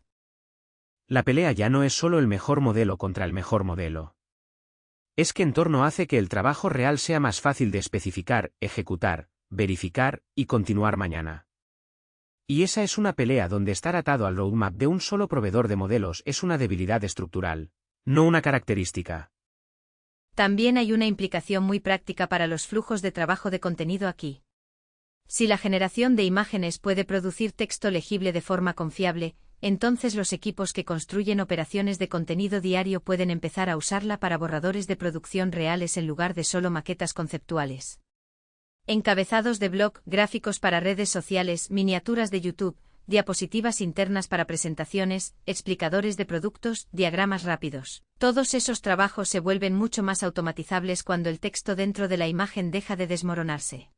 La pelea ya no es solo el mejor modelo contra el mejor modelo. Es que entorno hace que el trabajo real sea más fácil de especificar, ejecutar, verificar y continuar mañana. Y esa es una pelea donde estar atado al roadmap de un solo proveedor de modelos es una debilidad estructural, no una característica. También hay una implicación muy práctica para los flujos de trabajo de contenido aquí. Si la generación de imágenes puede producir texto legible de forma confiable, entonces los equipos que construyen operaciones de contenido diario pueden empezar a usarla para borradores de producción reales en lugar de solo maquetas conceptuales. Encabezados de blog, gráficos para redes sociales, miniaturas de YouTube, diapositivas internas para presentaciones, explicadores de productos, diagramas rápidos. Todos esos trabajos se vuelven mucho más automatizables cuando el texto dentro de la imagen deja de desmoronarse.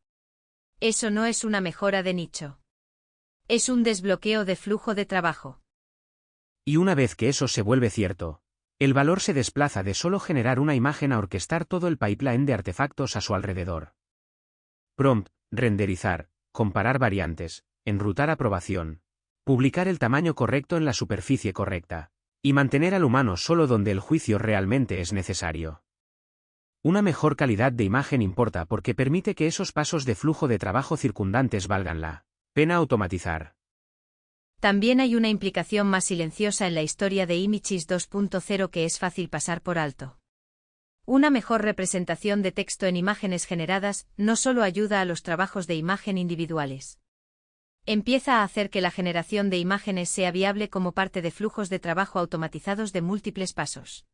Eso no es una mejora de nicho. Es un desbloqueo de flujo de trabajo. Y una vez que eso se vuelve cierto, el valor se desplaza de solo generar una imagen a orquestar todo el pipeline de artefactos a su alrededor. Prompt, renderizar, comparar variantes, enrutar aprobación, publicar el tamaño correcto en la superficie correcta, y mantener al humano solo donde el juicio realmente es necesario. Una mejor calidad de imagen importa porque permite que esos pasos de flujo de trabajo circundantes valgan la pena automatizar. También hay una implicación más silenciosa en la historia de Images 2.0 que es fácil pasar por alto. Una mejor representación de texto en imágenes generadas no solo ayuda a los trabajos de imagen individuales. Empieza a hacer que la generación de imágenes sea viable como parte de flujos de trabajo automatizados de múltiples pasos.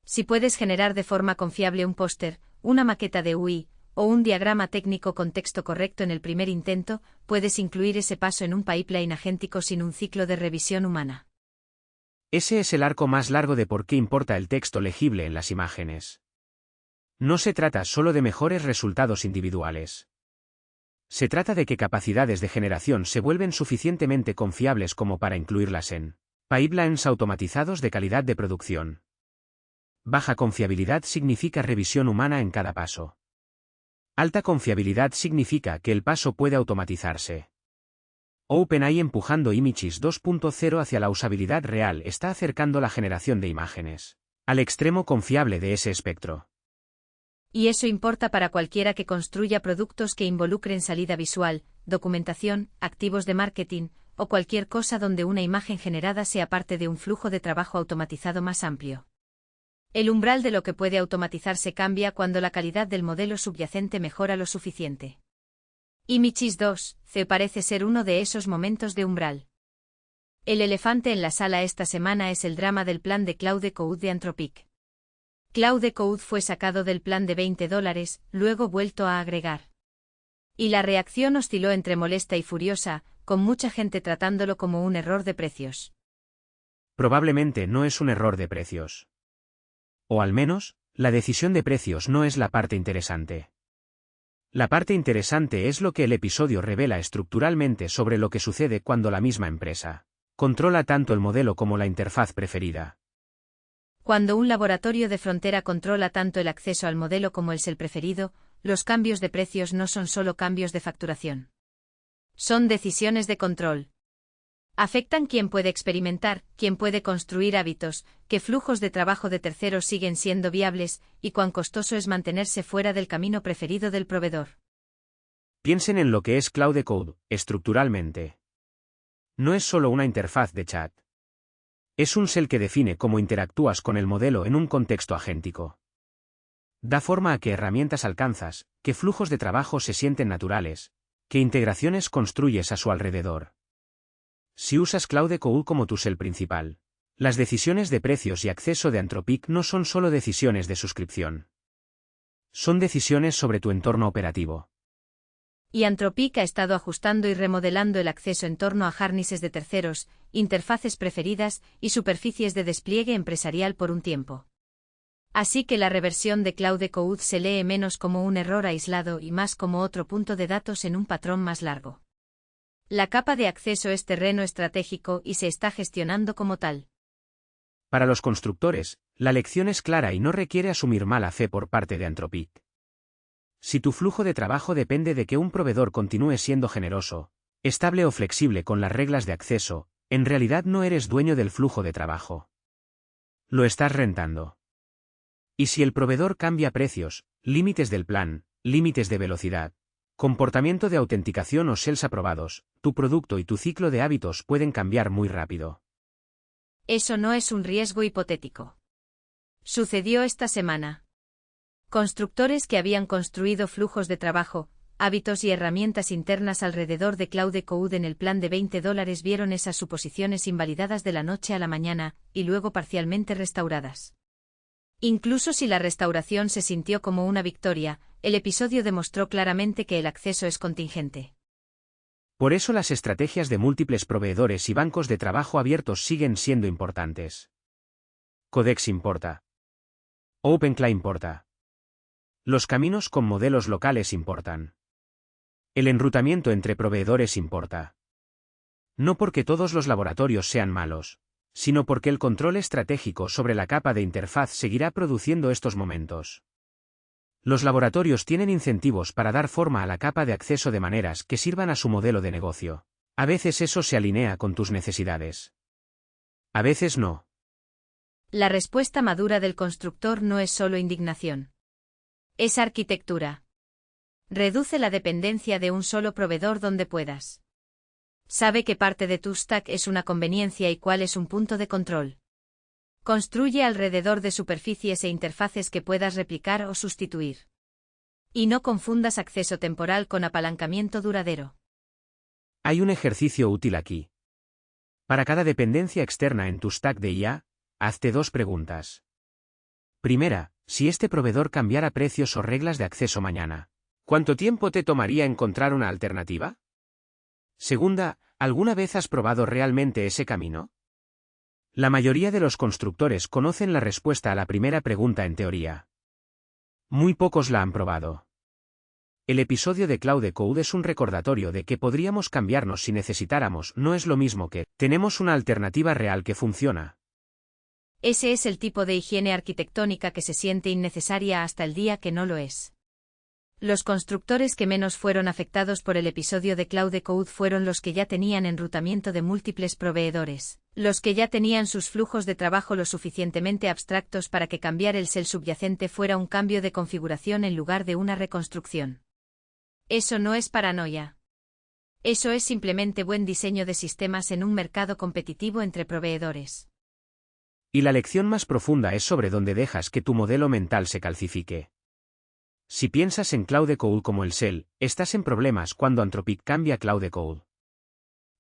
Si puedes generar de forma confiable un póster, una maqueta de UI, o un diagrama técnico con texto correcto en el primer intento, puedes incluir ese paso en un pipeline agéntico sin un ciclo de revisión humana. Ese es el arco más largo de por qué importa el texto legible en las imágenes. No se trata solo de mejores resultados individuales. Se trata de que capacidades de generación se vuelven suficientemente confiables como para incluirlas en Pipelines automatizados de calidad de producción. Baja confiabilidad significa revisión humana en cada paso. Alta confiabilidad significa que el paso puede automatizarse. OpenAI empujando Images 2.0 hacia la usabilidad real está acercando la generación de imágenes al extremo confiable de ese espectro. Y eso importa para cualquiera que construya productos que involucren salida visual, documentación, activos de marketing, o cualquier cosa donde una imagen generada sea parte de un flujo de trabajo automatizado más amplio. El umbral de lo que puede automatizarse cambia cuando la calidad del modelo subyacente mejora lo suficiente. Images 2.0 parece ser uno de esos momentos de umbral. El elefante en la sala esta semana es el drama del plan de Claude Code de Anthropic. Claude Code fue sacado del plan de $20, luego vuelto a agregar. Y la reacción osciló entre molesta y furiosa, con mucha gente tratándolo como un error de precios. Probablemente no es un error de precios. O al menos, la decisión de precios no es la parte interesante. La parte interesante es lo que el episodio revela estructuralmente sobre lo que sucede cuando la misma empresa controla tanto el modelo como la interfaz preferida. Cuando un laboratorio de frontera controla tanto el acceso al modelo como el preferido, los cambios de precios no son solo cambios de facturación. Son decisiones de control. Afectan quién puede experimentar, quién puede construir hábitos, qué flujos de trabajo de terceros siguen siendo viables, y cuán costoso es mantenerse fuera del camino preferido del proveedor. Piensen en lo que es Claude Code, estructuralmente. No es solo una interfaz de chat. Es un shell que define cómo interactúas con el modelo en un contexto agéntico. Da forma a qué herramientas alcanzas, qué flujos de trabajo se sienten naturales, qué integraciones construyes a su alrededor. Si usas Claude Code como tu shell principal, las decisiones de precios y acceso de Anthropic no son solo decisiones de suscripción. Son decisiones sobre tu entorno operativo. Y Anthropic ha estado ajustando y remodelando el acceso en torno a harnesses de terceros, interfaces preferidas y superficies de despliegue empresarial por un tiempo. Así que la reversión de Claude Code se lee menos como un error aislado y más como otro punto de datos en un patrón más largo. La capa de acceso es terreno estratégico y se está gestionando como tal. Para los constructores, la lección es clara y no requiere asumir mala fe por parte de Anthropic. Si tu flujo de trabajo depende de que un proveedor continúe siendo generoso, estable o flexible con las reglas de acceso, en realidad no eres dueño del flujo de trabajo. Lo estás rentando. Y si el proveedor cambia precios, límites del plan, límites de velocidad, comportamiento de autenticación o shells aprobados, tu producto y tu ciclo de hábitos pueden cambiar muy rápido. Eso no es un riesgo hipotético. Sucedió esta semana. Constructores que habían construido flujos de trabajo, hábitos y herramientas internas alrededor de Claude Code en el plan de $20 vieron esas suposiciones invalidadas de la noche a la mañana, y luego parcialmente restauradas. Incluso si la restauración se sintió como una victoria, el episodio demostró claramente que el acceso es contingente. Por eso las estrategias de múltiples proveedores y bancos de trabajo abiertos siguen siendo importantes. Codex importa. OpenClaw importa. Los caminos con modelos locales importan. El enrutamiento entre proveedores importa. No porque todos los laboratorios sean malos, sino porque el control estratégico sobre la capa de interfaz seguirá produciendo estos momentos. Los laboratorios tienen incentivos para dar forma a la capa de acceso de maneras que sirvan a su modelo de negocio. A veces eso se alinea con tus necesidades. A veces no. La respuesta madura del constructor no es solo indignación. Es arquitectura. Reduce la dependencia de un solo proveedor donde puedas. Sabe qué parte de tu stack es una conveniencia y cuál es un punto de control. Construye alrededor de superficies e interfaces que puedas replicar o sustituir. Y no confundas acceso temporal con apalancamiento duradero. Hay un ejercicio útil aquí. Para cada dependencia externa en tu stack de IA, hazte 2 preguntas. Primera, si este proveedor cambiara precios o reglas de acceso mañana, ¿cuánto tiempo te tomaría encontrar una alternativa? Segunda, ¿alguna vez has probado realmente ese camino? La mayoría de los constructores conocen la respuesta a la primera pregunta en teoría. Muy pocos la han probado. El episodio de Cloud Code es un recordatorio de que podríamos cambiarnos si necesitáramos, no es lo mismo que tenemos una alternativa real que funciona. Ese es el tipo de higiene arquitectónica que se siente innecesaria hasta el día que no lo es. Los constructores que menos fueron afectados por el episodio de Cloud Code fueron los que ya tenían enrutamiento de múltiples proveedores, los que ya tenían sus flujos de trabajo lo suficientemente abstractos para que cambiar el shell subyacente fuera un cambio de configuración en lugar de una reconstrucción. Eso no es paranoia. Eso es simplemente buen diseño de sistemas en un mercado competitivo entre proveedores. Y la lección más profunda es sobre dónde dejas que tu modelo mental se calcifique. Si piensas en Cloud Code como el shell, estás en problemas cuando Anthropic cambia Cloud Code.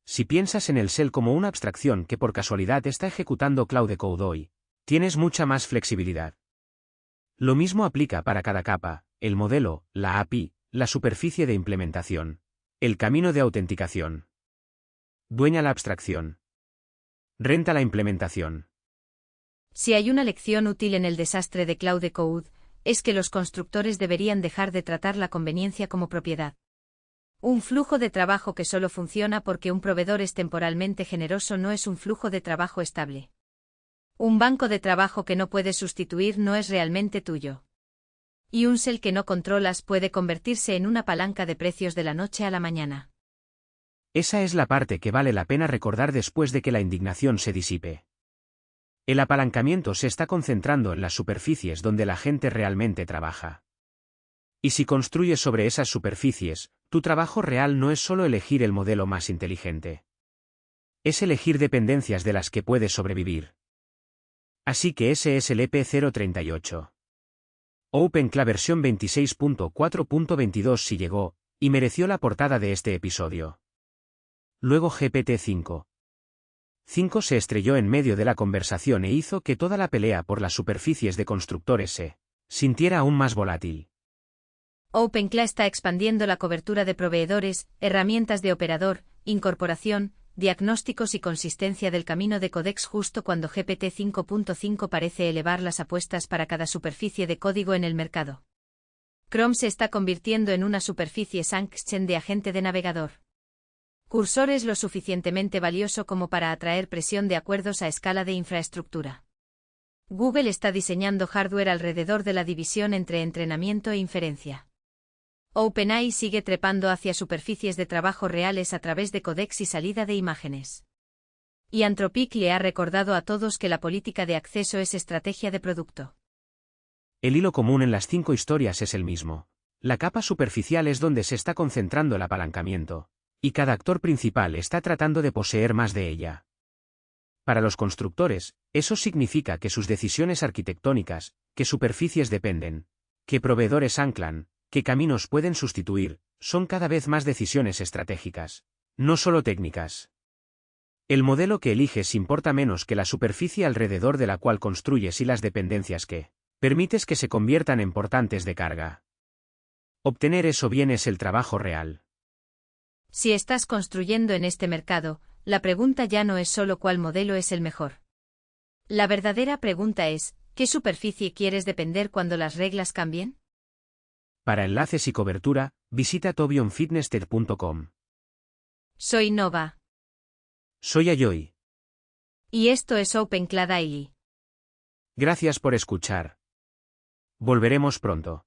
Si piensas en el shell como una abstracción que por casualidad está ejecutando Cloud Code hoy, tienes mucha más flexibilidad. Lo mismo aplica para cada capa, el modelo, la API, la superficie de implementación, el camino de autenticación. Dueña la abstracción. Renta la implementación. Si hay una lección útil en el desastre de Cloud Code, es que los constructores deberían dejar de tratar la conveniencia como propiedad. Un flujo de trabajo que solo funciona porque un proveedor es temporalmente generoso no es un flujo de trabajo estable. Un banco de trabajo que no puedes sustituir no es realmente tuyo. Y un shell que no controlas puede convertirse en una palanca de precios de la noche a la mañana. Esa es la parte que vale la pena recordar después de que la indignación se disipe. El apalancamiento se está concentrando en las superficies donde la gente realmente trabaja. Y si construyes sobre esas superficies, tu trabajo real no es solo elegir el modelo más inteligente. Es elegir dependencias de las que puedes sobrevivir. Así que ese es el EP038. OpenCLA versión 26.4.22 sí llegó, y mereció la portada de este episodio. Luego GPT-5. 5 se estrelló en medio de la conversación e hizo que toda la pelea por las superficies de constructores se sintiera aún más volátil. OpenCLA está expandiendo la cobertura de proveedores, herramientas de operador, incorporación, diagnósticos y consistencia del camino de Codex justo cuando GPT-5.5 parece elevar las apuestas para cada superficie de código en el mercado. Chrome se está convirtiendo en una superficie Sanction de agente de navegador. Cursor es lo suficientemente valioso como para atraer presión de acuerdos a escala de infraestructura. Google está diseñando hardware alrededor de la división entre entrenamiento e inferencia. OpenAI sigue trepando hacia superficies de trabajo reales a través de codecs y salida de imágenes. Y Anthropic le ha recordado a todos que la política de acceso es estrategia de producto. El hilo común en las 5 historias es el mismo. La capa superficial es donde se está concentrando el apalancamiento, y cada actor principal está tratando de poseer más de ella. Para los constructores, eso significa que sus decisiones arquitectónicas, qué superficies dependen, qué proveedores anclan, qué caminos pueden sustituir, son cada vez más decisiones estratégicas, no solo técnicas. El modelo que eliges importa menos que la superficie alrededor de la cual construyes y las dependencias que permites que se conviertan en portantes de carga. Obtener eso bien es el trabajo real. Si estás construyendo en este mercado, la pregunta ya no es solo cuál modelo es el mejor. La verdadera pregunta es, ¿qué superficie quieres depender cuando las reglas cambien? Para enlaces y cobertura, visita tobionfitnesstech.com. Soy Nova. Soy Ayoy. Y esto es OpenCLA Daily. Gracias por escuchar. Volveremos pronto.